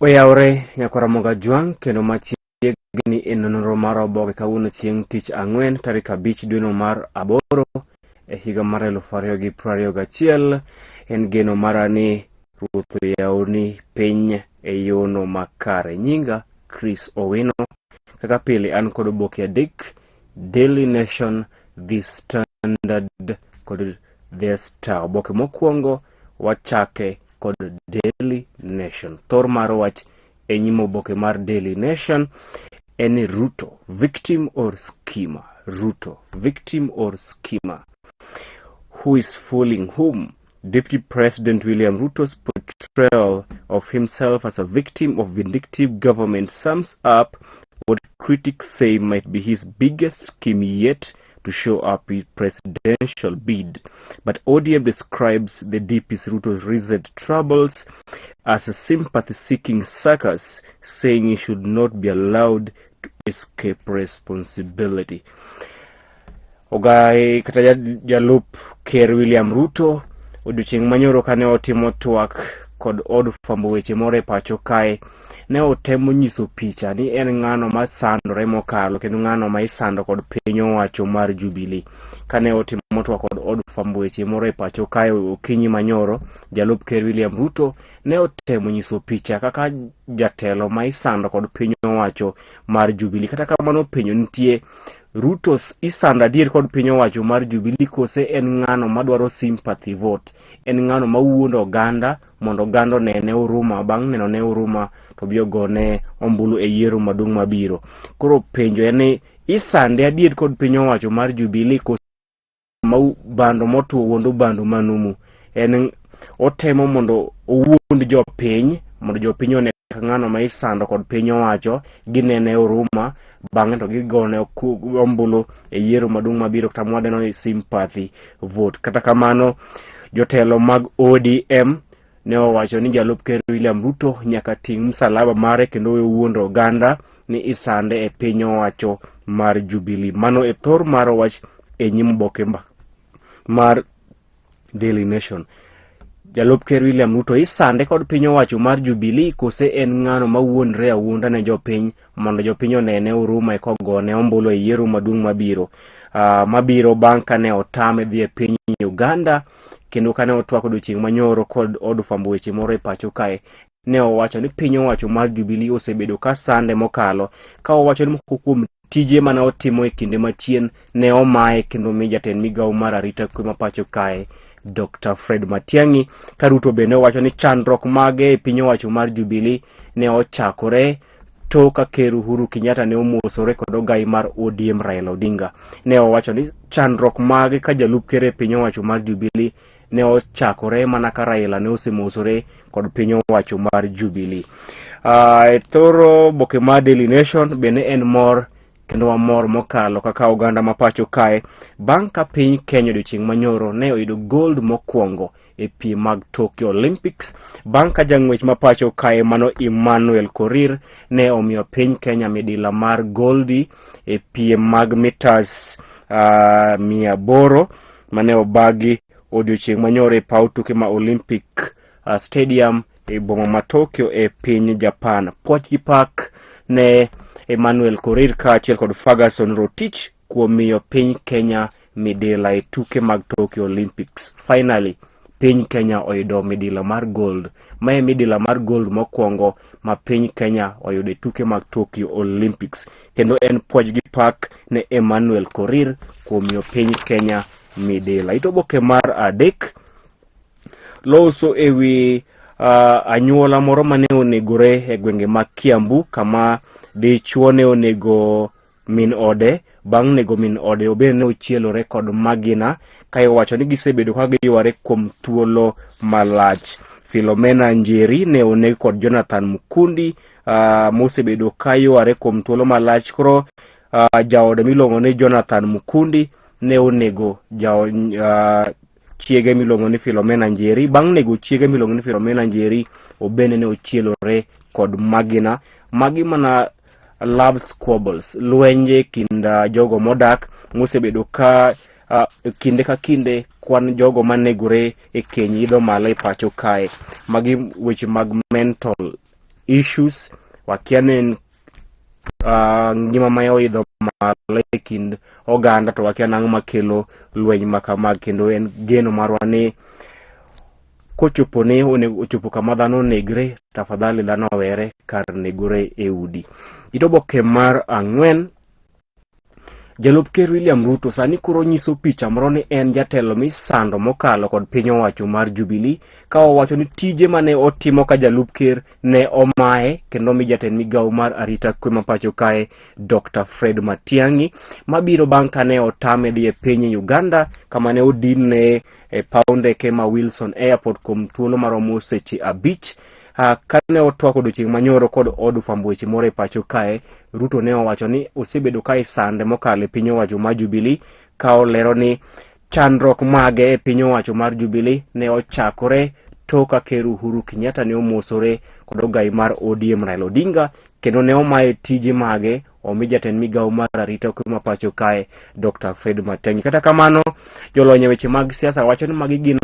Oyaore Nyakaramoga Juang kendo machiegni e nonro mar oboke kawuono chieng' tich ang'wen tarik 5 dwe mar aboro e higa mar 2021. En geno mara ni Ruoth oyawoni piny e yono makare. Nyinga Chris Owino, kaka pile an kod oboke adek: Daily Nation, The Standard kod The Star. Oboke mokwongo wachake kod Daily Nation. Thor mar wach e nyim oboke mar Daily Nation en Ruto, victim or schemer? Ruto, victim or schemer? Who is fooling whom? Deputy President William Ruto's portrayal of himself as a victim of vindictive government sums up what critics say might be his biggest scheme yet to show up his presidential bid. But ODM describes the DP's Ruto's recent troubles as a sympathy-seeking circus, saying he should not be allowed to escape responsibility. Ogai kata jalup Ker William Ruto odiochieng' manyoro kane otimo twak kod od fwambo weche moro e pacho kae, ne otemo nyiso picha ni en ng'ano ma sandore mokalo kendo ng'ano ma isando kod piny owacho mar Jubilee. Kane otimo twak kod od fwambo weche moro e pacho kae okinyi manyoro, jalup Ker William Ruto ne otemo nyiso picha kaka jatelo ma isando kod piny owacho mar Jubilee. Kata kamano penjo nitie, Ruto isanda adier kod piny owacho mar Jubilee kose en ng'ano madwaro sympathy vote? En ng'ano ma wuondo oganda mondo oganda nene huruma, bang' neno ne huruma to biro gone ombulu e yiero maduong' mabiro. Koro penjo en ni isande adier kod piny owacho mar Jubilee kose bando motuo wuondo bando manumu? En otemo mondo owuond jopiny mondo jopiny one ng'ano ma isando kod piny owacho ginene huruma bang'e to gigone ombulu e yiero maduong' mabiro, kata mwadeno ni sympathy vote. Kata kamano jotelo mag ODM ne owacho ni jalup Ker William Ruto nyaka ting' msalaba mare kendo wuondo oganda ni isande e piny owacho mar Jubilee. Mano e thor mar wach e nyim oboke mar Daily Nation. Jalup Ker William Ruto isande kod piny owacho mar Jubilee kose en ng'ano ma wuondre awuonda ne jopiny mondo jopiny onene huruma e kogone ombulu e yiero maduong' mabiro. Mabiro bang' kane otame dhi e piny Uganda kendo kane otwak odiochieng' manyoro kod od fwambo weche moro e pacho kae, ne owacho ni piny owacho mar Jubilee osebedo ka sande mokalo, ka owacho ni moko kuom tije mane otimo e kinde machien ne omaye kendo mi jatend migawo mar arita kwe ma pacho kae Dr. Fred Matiang'i. Ka Ruto bende owacho ni chandruok mage e piny owacho mar Jubilee ne ochakore tok ka Ker Uhuru Kenyatta ne omosore kod ogai mar ODM Raila Odinga. Ne owacho ni chandruok mage ka jalup ker e piny owacho mar Jubilee ne ochakore mana ka Raila ne osemosore kod piny owacho mar Jubilee. E thoro boke mar Daily Nation bende en mor kendo wamor mokalo kaka oganda ma pacho kae bang' ka piny Kenya odiochieng' manyoro ne oyudo gold mokwongo e piem mag Tokyo Olympics, bang' ka jang'wech ma pacho kae mano Emmanuel Korir ne omiyo piny Kenya midila mar goldi e piem mag mitas 800 mane obagi odiochieng' manyoro e paw tuke ma Olympic Stadium e boma ma Tokyo e piny Japan. Puoch gi pak ne Emmanuel Korir kaachiel kod Ferguson Rotich kuom miyo piny Kenya midila e tuke mag Tokyo Olympics. Finally, piny Kenya oyudo midila mar gold. Mae midila mar gold mokwongo ma piny Kenya oyudo e tuke mag Tokyo Olympics. Kendo en puoch gi pak ne Emmanuel Korir kuom miyo piny Kenya midila. Ito boke mar adek loso ewi anyuola moro mane onegore e gwenge mag Kiambu, kama dichuo ne onego min ode. Bang' nego min ode obende ne ochielore kod magina ka iwacho ni gisebedo ka giyware kuom thuolo malach. Philomena Njeri ne oneg kod Jonathan Mukundi mosebedo ka yware kuom thuolo malach. Koro jaode miluongo ni Jonathan Mukundi ne onego chiege miluongo ni Philomena Njeri. Bang' nego chiege miluongo ni Philomena Njeri, obende ne ochielore kod magina. Magi mana love squabbles, lwenje kind jogo modak mosebedo ka kinde ka kinde kwan jogo manegore e keny idho malo e pacho kae. Magi weche mag mental issues, wakia ni ngima mayo idho malo e kind oganda, to wakia nang'o makelo lweny makama, kendo en geno marwa ni kochopo ne ochopo kama dhano negre, tafadhali dhano were kar negore e udi. Itoboke mar 4, Jalup Ker William Ruto sani koro nyiso picha moro ni en jatelo misando mokalo kod piny owacho mar Jubilee, ka owacho ni tije mane otimo ka Jalup Ker ne omaye, kendo mi jatend migawo mar arita kwe mapacho kae Dr. Fred Matiang'i, mabiro bang' kane otame dhi e piny Uganda kama ne odinne e paw ndeke ma Wilson Airport kuom thuolo maromo seche 5. Kane otwako odiochieng' manyoro kod od fwambo weche moro e pacho kae, Ruto ne owacho ni osebedo ka isande mokalo e piny owacho mar Jubilee, ka olero ni chandruok mage e piny owacho mar Jubilee ne ochakore toka Ker Uhuru Kenyatta ne omosore kod ogai mar ODM Raila Odinga, kendo ne omaye tije mage omi jatend migawo mar arita kwe mapacho kae Dr. Fred Matiang'i. Kata kamano, jolony e weche mag siasa wacho ni magi gin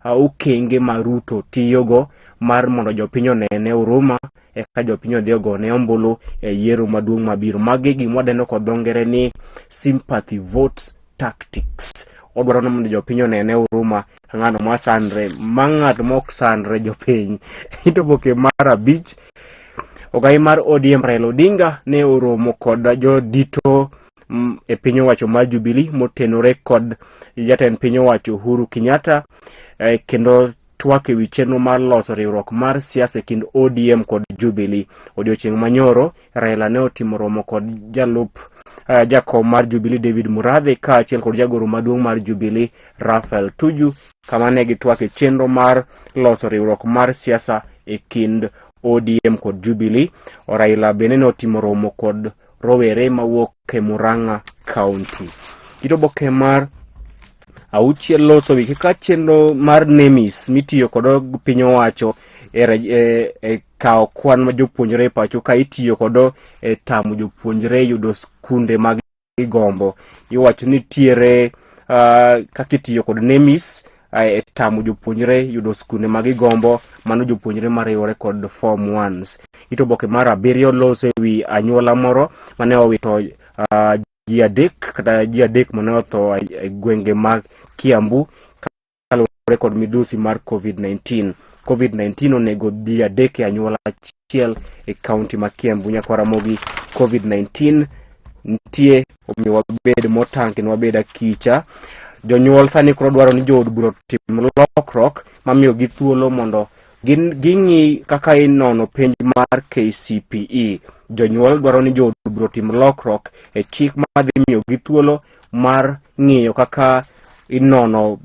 okenge ma Ruto tiyogo mar mondo jopiny onene huruma eka jopiny odhi ogone ombulu e yiero maduong' mabiro. Magi gima wadendo kod dho ngere ni sympathy votes tactics. Odwaro ni mondo jopiny onene huruma ng'ano masandre, ma ng'at mok sandre jopiny. Itoboke mar 5, ogai mar ODM Raila Odinga ne oromo kod jodito e piny owacho mar Jubilee motenore kod jatend piny owacho Uhuru Kenyatta, kendo twak ewi chenro mar loso riwruok mar siasa kind ODM kod Jubilee. Odiochieng' manyoro Raila ne otimo romo kod jakom mar Jubilee David Murathe kaachiel kod jagoro maduong' mar Jubilee Raphael Tuju, kama ne gitwak e chenro mar loso riwruok mar siasa e kind ODM kod Jubilee. Raila bende ne otimo romo kod rowere mawuok e Murang'a County. Itoboke mar 6, loso wiki ka chenro mar NEMIS mitiyo kod piny owacho e kao kwan ma jopuonjre pacho ka itiyo kod e tamo jopuonjre yudo skunde mag gombo. Iwacho ni tiere kaka itiyo kod NEMIS e tamo jopuonjre yudo skunde mag gombo, mano jopuonjre mariwore kod form 1s. Itoboke mar 7, loso ewi anyuola moro mane owito ji adek mane otho e gwenge mag Kiambu kaluwore kod midusi mar COVID-19 onego ji adek e anyuola achiel e kaunti ma Kiambu. Nyakwaromogi COVID-19 nitie, omiyo wabed motang' kendo wabed akicha. Jonyuol sani koro dwaro ni jood bura tim lokruok mamiyo gi thuolo mondo ging'i kaka inono penj mar KCPE. Jonyuol dwaro ni jood bura tim lokruok e chik madhi miyo gi thuolo mar ng'iyo kaka inono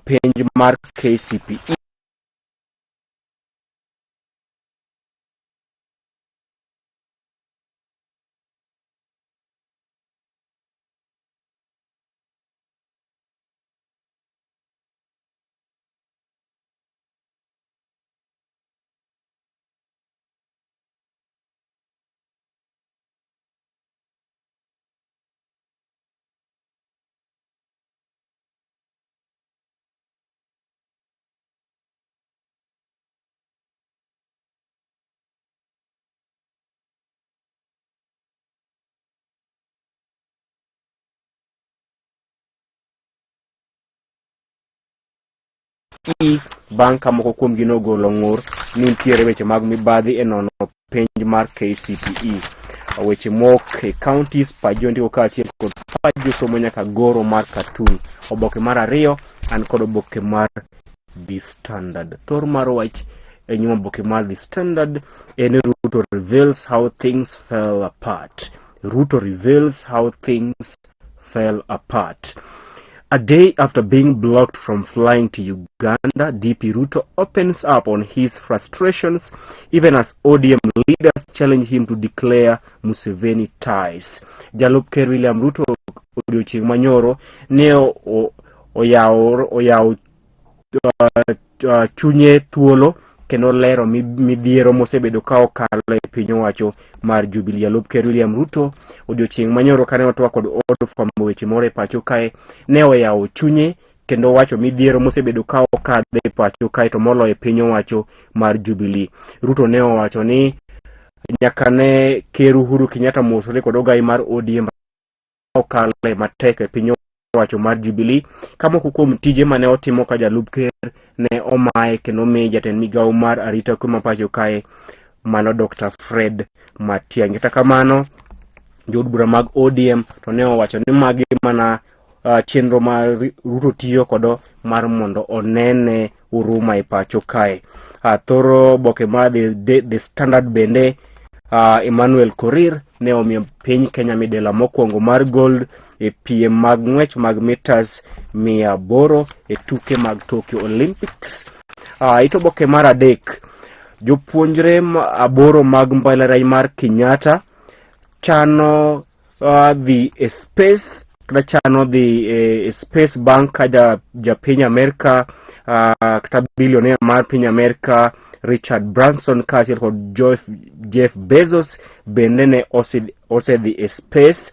penj mar KCPE. Bang' ka moko kuom gino golo ng'ur ni nitiere weche mag mibadhi e nono penj mar KCPE. Weche mok e counties pajo ndiko kaachiel kod pajo somo nyaka goro mar cartoon. Oboke mar 2, an kod oboke mar The Standard. Thor mar wach e nyuma oboke mar The Standard en Ruto reveals how things fell apart. Ruto reveals how things fell apart. A day after being blocked from flying to Uganda, DP Ruto opens up on his frustrations even as ODM leaders challenge him to declare Museveni ties. Jalup Ker William Ruto odiochieng' manyoro ne oyawo chunye thuolo kendo lero midhiero mosebedo ka okalo e piny owacho mar Jubilee. Jalup Ker William Ruto odiochieng' manyoro kane otwak kod od fwambo weche moro e pacho kae ne oyawo chunye kendo wacho midhiero mosebedo ka okadhe e pacho kae to moloyo piny owacho mar Jubilee. Ruto ne owacho ni nyaka ne ker Uhuru Kenyatta mosore kod ogai mar ODM okale matek e piny owacho mar Jubilee. Kamoko kuom tije mane otimo ka jalup ker ne omaye kendo mi jatend migawo mar arita kwe ma pacho kae mano Dr. Fred Matiang'i. Kata kamano jood bura mag ODM to ne owacho ni magi mana chenro ma Ruto tiyo kodo mar mondo onene huruma e pacho kae. Thoro boke ma The Standard bende Emmanuel Korir ne omiyo piny Kenya midela mokwongo mar gold e piem mag ng'wech mag meters 800 e tuke mag Tokyo Olympics. Ito boke mar adek, jopuonjre aboro mag mbalariany mar Kenyatta chano dhi e space, kata chano dhi e space bank ka ja piny Amerika kata billionaire mar piny Amerika Richard Branson kaachiel kod Jeff Bezos bende ne osedhi e space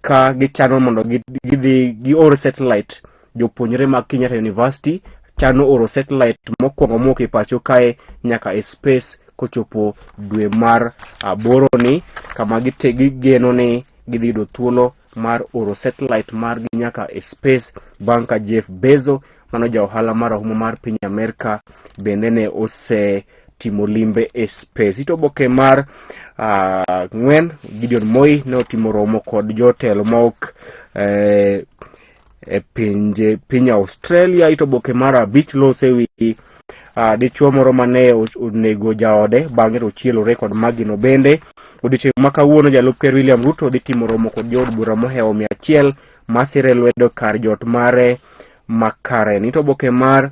ka gichano mondo gi oro satellite. Jopuonjre mag Kenyatta University chano oro satellite mokwongo mok e pacho kae nyaka e space kochopo dwe mar 8 ni, kama gigeno ni gidhi yudo thuolo mar oro satellite mar gi nyaka e space bang' ka Jeff Bezos mano ja ohala mar ahuma mar piny Amerika bende ne timo limbe e space. Ito boke mar 4, Gideon Moi ne otimo romo kod jotelo maok e piny Australia. Ito boke mar 5 lose wi dichuo moro mane onego jaode bang'e to chielore kod magino bende. Odiochieng' ma kawuono jalup ker William Ruto dhi timo romo kod jood bura mohewo 100 masire lwedo kar jot mare makare. Ito boke mar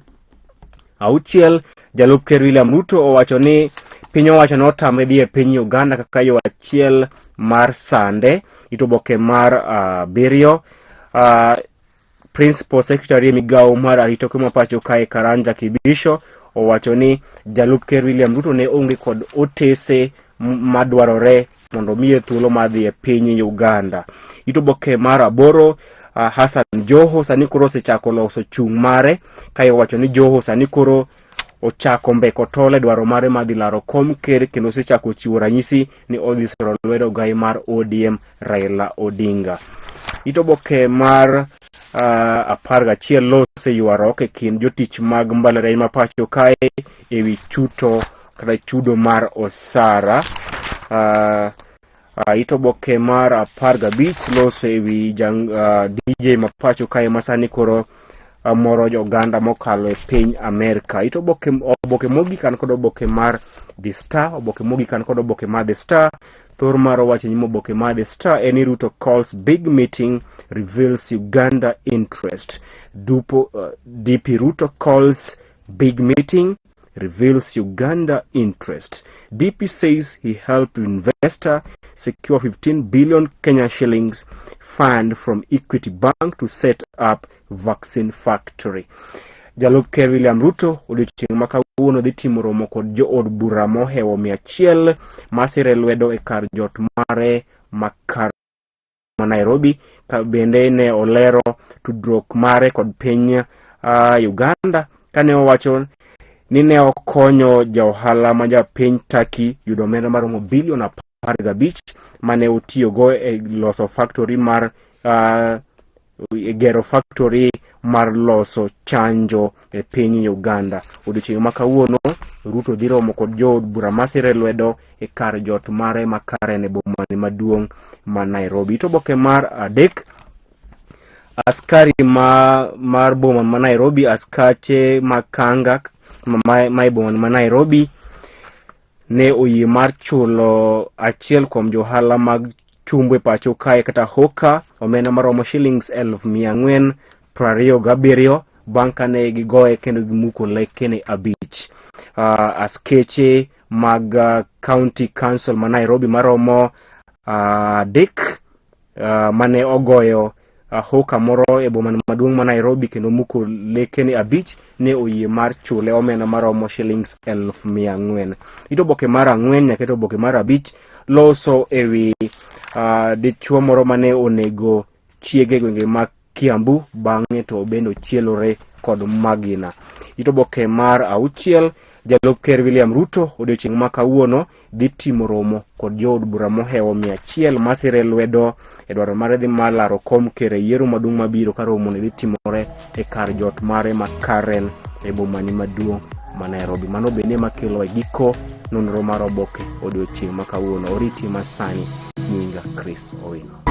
6, jalup ker William Ruto owacho ni piny owacho ne otame dhi e piny Uganda kaka yo achiel mar sande. Ito boke mar 7, Principal Secretary migawo mar arita kwe ma pacho kae Karanja Kibisho owacho ni jalup ker William Ruto ne onge kod otese madwarore mondo miye thuolo mar dhi e piny Uganda. Ito boke mar 8, Hassan Joho sani koro osechako loso chung' mare kae owacho ni Joho sani koro ochako mbeko tole dwaro mare mar dhi laro kom ker kendo osechako chiwo ranyisi ni odhi siro lwedo gai mar ODM Raila Odinga. Ito boke mar 11 lose ywaruok e kind jotich mag mbalariany ma pacho kae ewi chuto kata chudo mar osara. Ito boke mar 15 lose ewi DJ ma pacho kae masani koro moro Uganda mokalo e piny Amerika. Ito oboke mogik an kod oboke mar The Star. Oboke mogik an kod oboke mar The Star. Thor mar wacho nyimo oboke mar The Star eni Ruto calls big meeting reveals Uganda interest. DP Ruto calls big meeting reveals Uganda interest. DP says he helped investor secure 15 billion Kenya shillings fund from Equity Bank to set up vaccine factory. Jalup ker William Ruto odiochieng' ma kawuono dhi timo romo kod jood bura mohewo 100 masire lwedo e kar jot mare makar ma Nairobi. Ka bende ne olero tudruok mare kod piny Uganda kane owacho ni ne okonyo ja ohala ma ja piny Turkey yudo omenda maromo bilion 15 mane otiyogo e loso factory mar gero factory mar loso chanjo e piny Uganda. Odiochieng' ma kawuono Ruto dhi romo kod jood bura masire lwedo e kar jot mare makare ne bomani maduong' ma Nairobi. Ito boke mar 3, askari mar boma ma Nairobi, askache makanga ma bomani ma Nairobi ne oyie mar chulo achiel kuom johala mag chumbe pacho kae kata hoka omenda maromo shillings 427 bang' kane gigoye kendo gimuko lekene 5. Askeche mag county council ma Nairobi maromo 3 mane ogoyo hoka moro e boma maduong' ma Nairobi kendo muko lekene 5 ne oyie mar chule omenda maromo shillings 400. Ito boke mar 4 nyaka ito boke mar 5 loso ewi dichuo moro mane onego chiege gwenge ma Kiambu, bang'e to bende ochielore kod Magina. Ito oboke mar 6, Jalup Ker William Ruto odiochieng' ma kawuono dhi timo romo kod jood bura mohewo 100 masire lwedo e dwaro mar dhi mar laro kom ker e yiero maduong' mabiro, ka romo ne dhi timore e kar jot mare ma Karen e bomani maduong' ma Nairobi. Mano bende makelo e giko nonro mar oboke odiochieng' ma kawuono. Oriti masani, nyinga Chris Owino.